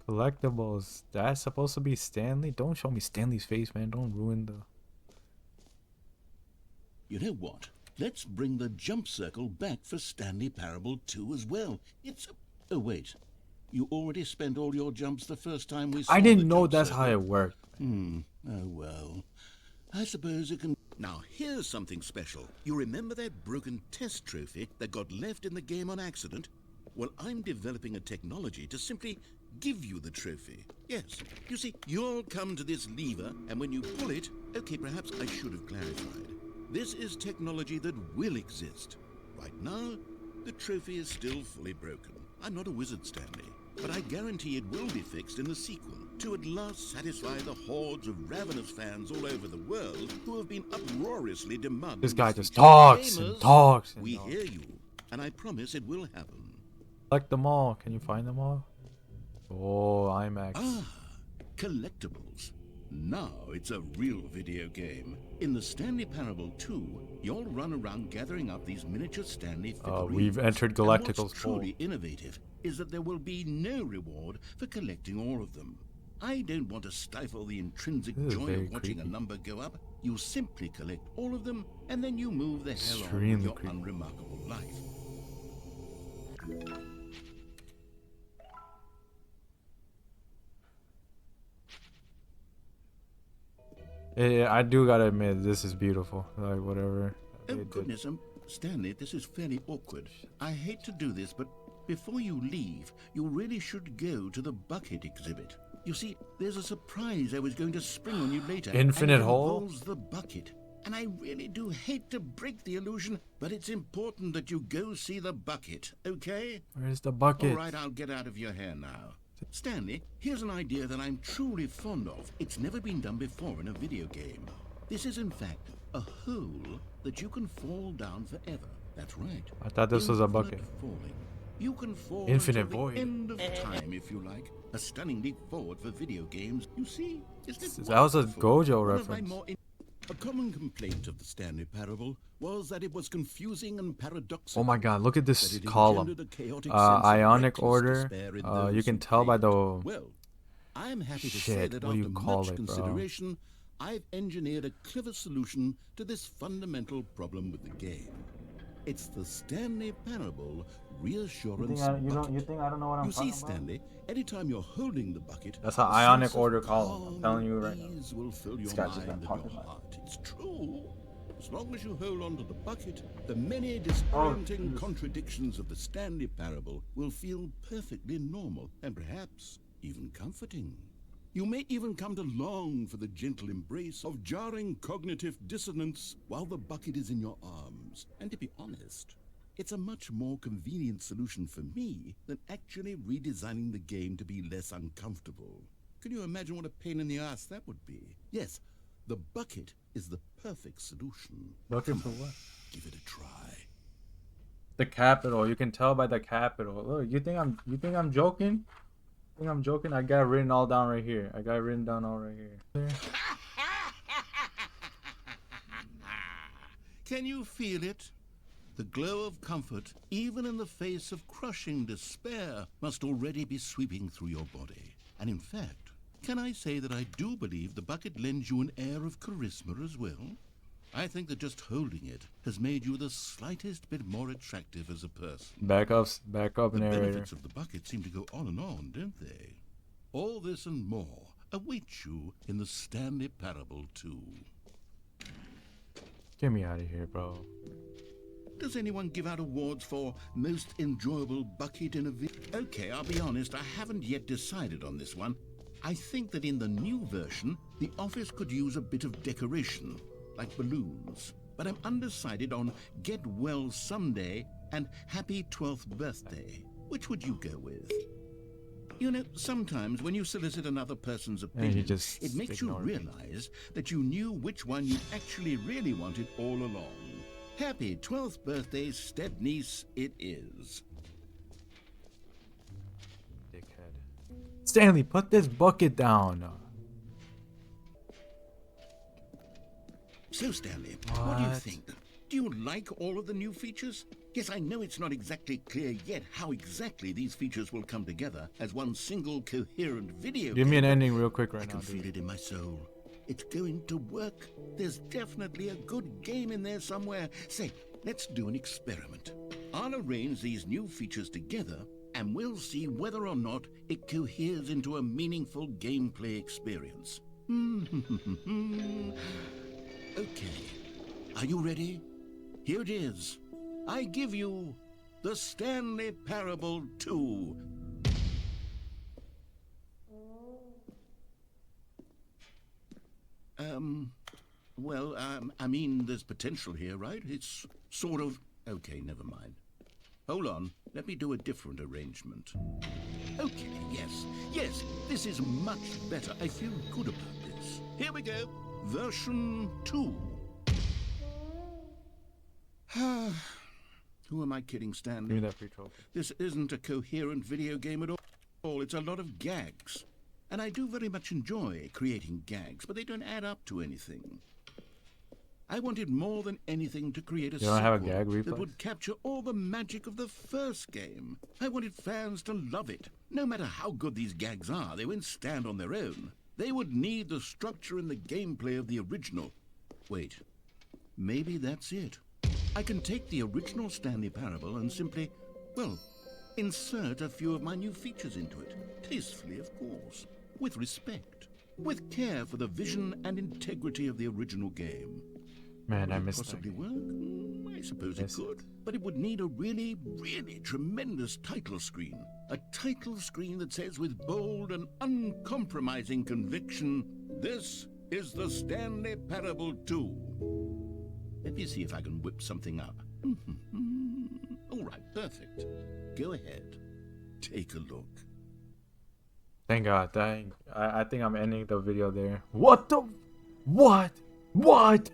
Collectibles. That's supposed to be Stanley? Don't show me Stanley's face, man. Don't ruin the... You know what? Let's bring the jump circle back for Stanley Parable 2 as well. It's... Oh, wait. You already spent all your jumps the first time we saw I didn't know jump that's circle. how it worked. Oh, well. I suppose it can... Now, here's something special. You remember that broken test trophy that got left in the game on accident? Well, I'm developing a technology to simply give you the trophy. Yes. You see, you'll come to this lever, and when you pull it... Okay, perhaps I should have clarified. This is technology that will exist. Right now, the trophy is still fully broken. I'm not a wizard, Stanley, but I guarantee it will be fixed in the sequel to at last satisfy the hordes of ravenous fans all over the world who have been uproariously demanding This guy just feature. talks Gamers, and talks. And we talks. hear you, and I promise it will happen. Collect them all. Can you find them all? Oh, IMAX. Ah, collectibles. Now it's a real video game. In the Stanley Parable 2, you'll run around gathering up these miniature Stanley figurines. We've entered And Galactical's what's truly innovative is that there will be no reward for collecting all of them. I don't want to stifle the intrinsic This is joy very of watching creepy. a number go up. You simply collect all of them, and then you move the hell on Extremely with your creepy. unremarkable life. Yeah, I do gotta admit, this is beautiful. Like, whatever. Oh, They did. goodness, Stanley, this is fairly awkward. I hate to do this, but before you leave, you really should go to the bucket exhibit. You see, there's a surprise I was going to spring on you later. Infinite and it hole? involves the bucket. And I really do hate to break the illusion, but it's important that you go see the bucket, okay? Where's the bucket? All right, I'll get out of your hair now. Stanley, here's an idea that I'm truly fond of. It's never been done before in a video game. This is, in fact, a hole that you can fall down forever. That's right. I thought this was a Infinite bucket. Falling. You can fall Infinite until void. the end of time, if you like. A stunning leap forward for video games. You see? Isn't it That was a wonderful? Gojo One of my reference. more A common complaint of the Stanley Parable was that it was confusing and paradoxical. Oh my god, look at that this it column. engendered a chaotic sense of Ionic reckless order. despair in You those can who tell by played. the... Well, I'm happy to say Shit, that what do you after call much it, bro? consideration, I've engineered a clever solution to this fundamental problem with the game. It's the Stanley Parable reassurance bucket. You think I don't know what You see, Stanley, anytime you're holding the bucket, That's an a ionic sense of order column. I'm calm telling you and right now. ease will fill your guy's just mind not and talking your about heart. It's true. As long as you hold on to the bucket, the many disorienting contradictions of the Stanley Parable will feel perfectly normal and perhaps even comforting. You may even come to long for the gentle embrace of jarring cognitive dissonance while the bucket is in your arms. And to be honest, it's a much more convenient solution for me than actually redesigning the game to be less uncomfortable. Can you imagine what a pain in the ass that would be? Yes, the bucket is the perfect solution. Bucket for what? Give it a try. The capital. You can tell by the capital. Look, you think I'm joking? I think I'm joking. I got it written all down right here. I got it written down all right here. Can you feel it? The glow of comfort, even in the face of crushing despair, must already be sweeping through your body. And in fact, can I say that I do believe the bucket lends you an air of charisma as well? I think that just holding it has made you the slightest bit more attractive as a person. Back up, The narrator. benefits of the bucket seem to go on, don't they? All this and more awaits you in the Stanley Parable 2. Get me out of here, bro. Does anyone give out awards for most enjoyable bucket in a video? Okay, I'll be honest, I haven't yet decided on this one. I think that in the new version, the office could use a bit of decoration, like balloons. But I'm undecided on Get Well Someday and Happy 12th Birthday. Which would you go with? You know, sometimes when you solicit another person's opinion, just it makes you ignored me. realize that you knew which one you actually really wanted all along. Happy 12th birthday, step-niece, it is. Dickhead. Stanley, put this bucket down. So, Stanley, what do you What? think? Do you like all of the new features? Yes, I know it's not exactly clear yet how exactly these features will come together as one single coherent video Give me an game, ending real quick but right I now, can feel dude. it in my soul. It's going to work. There's definitely a good game in there somewhere. Say, let's do an experiment. I'll arrange these new features together, and we'll see whether or not it coheres into a meaningful gameplay experience. Okay, are you ready? Here it is. I give you the Stanley Parable 2. I mean, there's potential here, right? It's sort of... Okay, never mind. Hold on, let me do a different arrangement. Okay, yes, this is much better. I feel good about this. Here we go. Version 2. Who am I kidding, Stanley? Give me that free trophy. This isn't a coherent video game at all. It's a lot of gags. And I do very much enjoy creating gags, but they don't add up to anything. I wanted more than anything to create a You don't have a sequel gag that reflex? would capture all the magic of the first game. I wanted fans to love it. No matter how good these gags are, they won't stand on their own. They would need the structure and the gameplay of the original. Wait, maybe that's it. I can take the original Stanley Parable and simply, well, insert a few of my new features into it. Tastefully, of course. With respect. With care for the vision and integrity of the original game. Man, I Would it missed possibly that. work? I suppose it Missed could. But it would need a really, really tremendous title screen. A title screen that says with bold and uncompromising conviction, "This is the Stanley Parable 2." Let me see if I can whip something up. All right, perfect. Go ahead. Take a look. Thank God. Dang. I think I'm ending the video there. What the? What? What?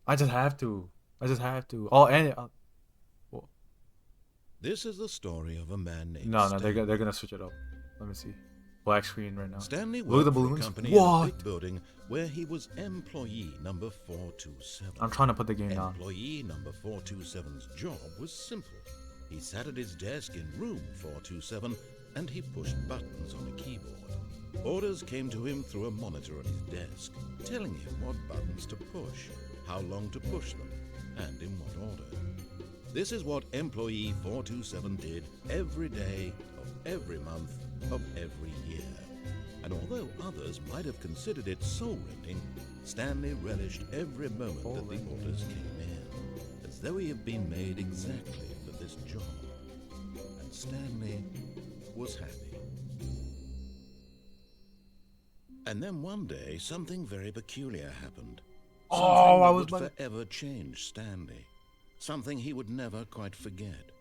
I just have to. I'll end it. This is the story of a man named No, Stanley. they're gonna switch it up. Let me see. Black screen right now. Stanley Look at the worked for a balloons. company in a What? big building where he was employee number 427. I'm trying to put the game down. Employee number 427's job was simple. He sat at his desk in room 427 and he pushed buttons on a keyboard. Orders came to him through a monitor on his desk, telling him what buttons to push, how long to push them, and in what order. This is what employee 427 did every day of every month of every year. And although others might have considered it soul-rending, Stanley relished every moment that the orders came in, as though he had been made exactly for this job. And Stanley was happy. And then one day, something very peculiar happened. Oh, I was Something that would forever change Stanley. Something he would never quite forget.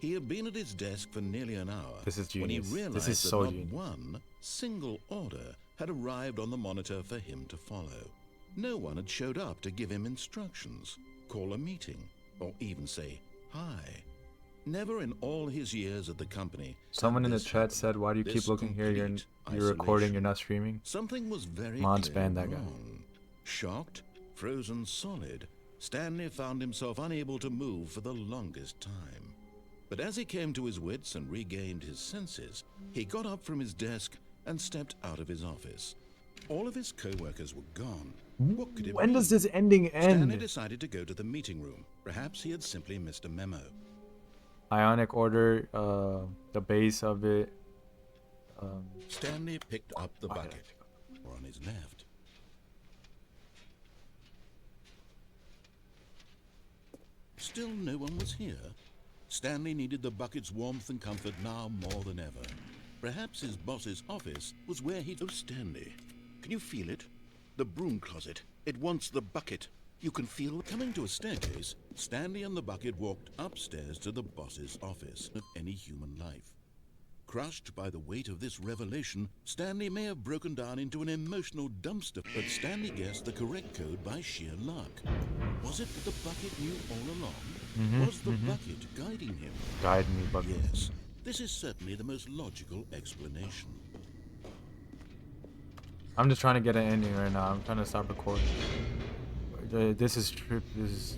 He had been at his desk for nearly an hour This is when he genius. realized This is that so not genius. one single order had arrived on the monitor for him to follow. No one had showed up to give him instructions, call a meeting, or even say hi. Never in all his years at the company. Someone in the this chat happened. said, "Why do you keep This looking here? You're complete recording. isolation. You're not streaming." Something was very Come on, clearly spam that guy. wrong. Shocked, frozen solid, Stanley found himself unable to move for the longest time. But as he came to his wits and regained his senses, he got up from his desk and stepped out of his office. All of his co-workers were gone. What could it When mean? does this ending Stanley end? decided to go to the meeting room. Perhaps he had simply missed a memo. Ionic order, the base of it. Stanley picked up the Why did I bucket, pick or on his left. Still no one was here. Stanley needed the bucket's warmth and comfort now more than ever. Perhaps his boss's office was where he'd... Oh, Stanley, can you feel it? The broom closet. It wants the bucket. You can feel... Coming to a staircase, Stanley and the bucket walked upstairs to the boss's office of any human life. Crushed by the weight of this revelation, Stanley may have broken down into an emotional dumpster, but Stanley guessed the correct code by sheer luck. Was it that the bucket knew all along? Was the bucket guiding him? Guide me, bucket. Yes, this is certainly the most logical explanation. I'm just trying to get an ending right now. I'm trying to stop recording. This is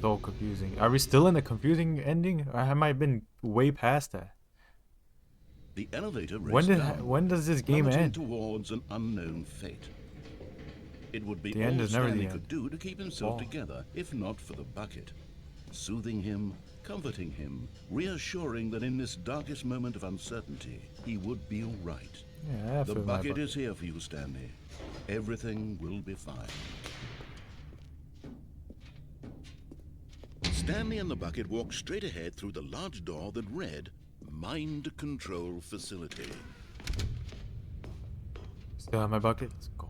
so confusing. Are we still in the confusing ending? Or have I been way past that? The elevator raced down, when does this game plummeting end? towards an unknown fate. It would be The all end is never the Stanley end. could do to keep himself Oh. together, if not for the bucket. Soothing him, comforting him, reassuring that in this darkest moment of uncertainty, he would be all right. Yeah, I The feel my bucket is here for you, Stanley. Everything will be fine. Stanley and the bucket walked straight ahead through the large door that read, Mind Control Facility. Still have my bucket. Let's go.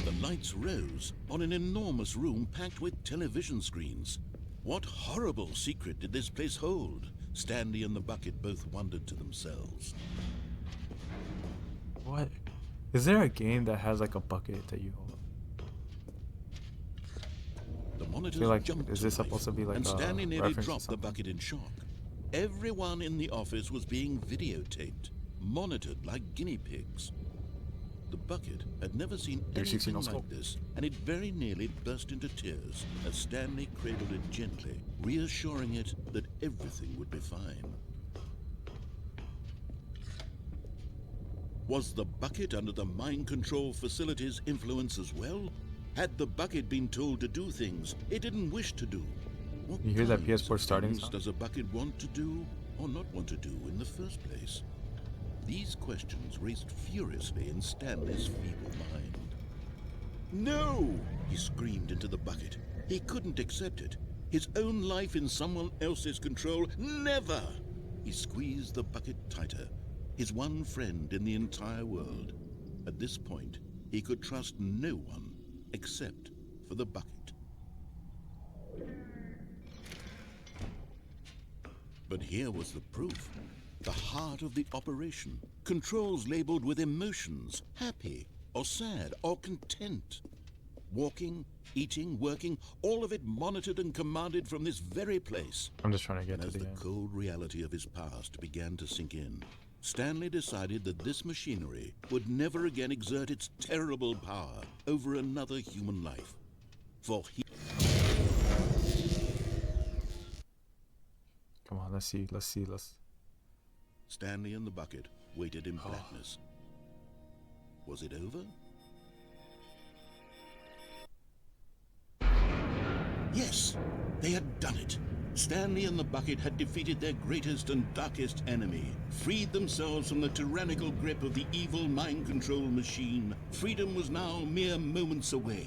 The lights rose on an enormous room packed with television screens. What horrible secret did this place hold? Stanley and the bucket both wondered to themselves. What? Is there a game that has like a bucket that you hold? The monitors feel like- jumped is to this life, supposed to be like and a Stanley nearly reference to dropped the something? bucket in shock. Everyone in the office was being videotaped, monitored like guinea pigs. The bucket had never seen 360 anything no like scope. this, and it very nearly burst into tears as Stanley cradled it gently, reassuring it that everything would be fine. Was the bucket under the mind control facility's influence as well? Had the bucket been told to do things it didn't wish to do? What You hear that kinds PS4 of starting things sound? does a bucket want to do or not want to do in the first place? These questions raced furiously in Stanley's feeble mind. No! He screamed into the bucket. He couldn't accept it. His own life in someone else's control? Never! He squeezed the bucket tighter. His one friend in the entire world. At this point, he could trust no one except for the bucket. But here was the proof. The heart of the operation. Controls labeled with emotions, happy or sad or content. Walking, eating, working, all of it monitored and commanded from this very place. I'm just trying to get And to as the the end. cold reality of his past began to sink in, Stanley decided that this machinery would never again exert its terrible power over another human life. For he... Come on, let's see. Stanley and the bucket waited in blackness. Was it over? Yes, they had done it. Stanley and the bucket had defeated their greatest and darkest enemy, freed themselves from the tyrannical grip of the evil mind control machine. Freedom was now mere moments away.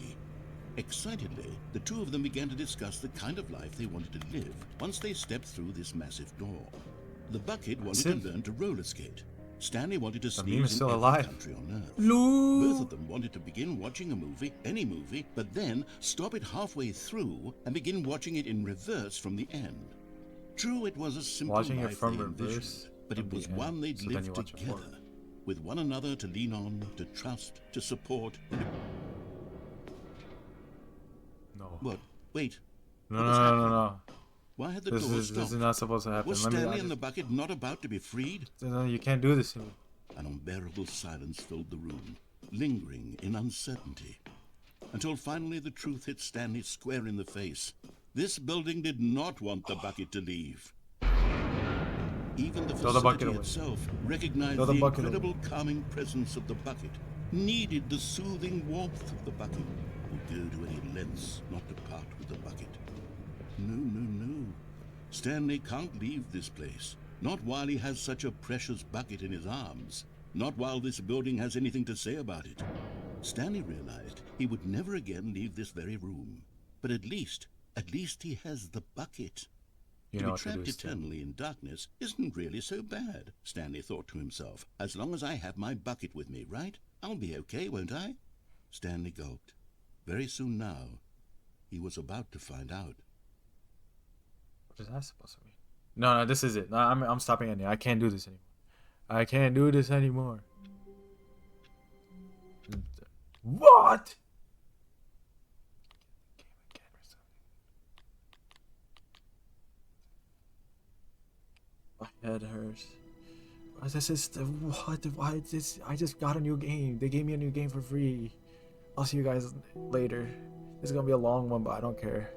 Excitedly, the two of them began to discuss the kind of life they wanted to live once they stepped through this massive door. The bucket wanted Massive? to learn to roller skate. Stanley wanted to The meme is sneeze in still every alive. country on Earth. Lou. Both of them wanted to begin watching a movie, any movie, but then stop it halfway through and begin watching it in reverse from the end. True, it was a simple Watching it life from they reverse envisioned, but from it the was end. one they'd So then you lived watch it together, forward. with one another to lean on, to trust, to support. No. What? Wait. No, What no, was no, no, happening? no. Why had the This door is stopped? not supposed to happen. Was Let me. Stanley and the bucket not about to be freed? No, you can't do this to me. An unbearable silence filled the room, lingering in uncertainty, until finally the truth hit Stanley square in the face. This building did not want the bucket to leave. Even the Throw the bucket facility away. itself recognized Throw the the bucket incredible away. calming presence of the bucket, needed the soothing warmth of the bucket, would go to any lengths not to part with the bucket. No, no, no. Stanley can't leave this place. Not while he has such a precious bucket in his arms. Not while this building has anything to say about it. Stanley realized he would never again leave this very room. But at least he has the bucket. You To know be what to do, trapped Stu. eternally in darkness isn't really so bad, Stanley thought to himself. As long as I have my bucket with me, right? I'll be okay, won't I? Stanley gulped. Very soon now, he was about to find out. What is that supposed to mean? No, this is it. No, I'm stopping ending. I can't do this anymore. I can't do this anymore. What? My head hurts. This is the what? Why is this? I just got a new game. They gave me a new game for free. I'll see you guys later. This is gonna be a long one, but I don't care.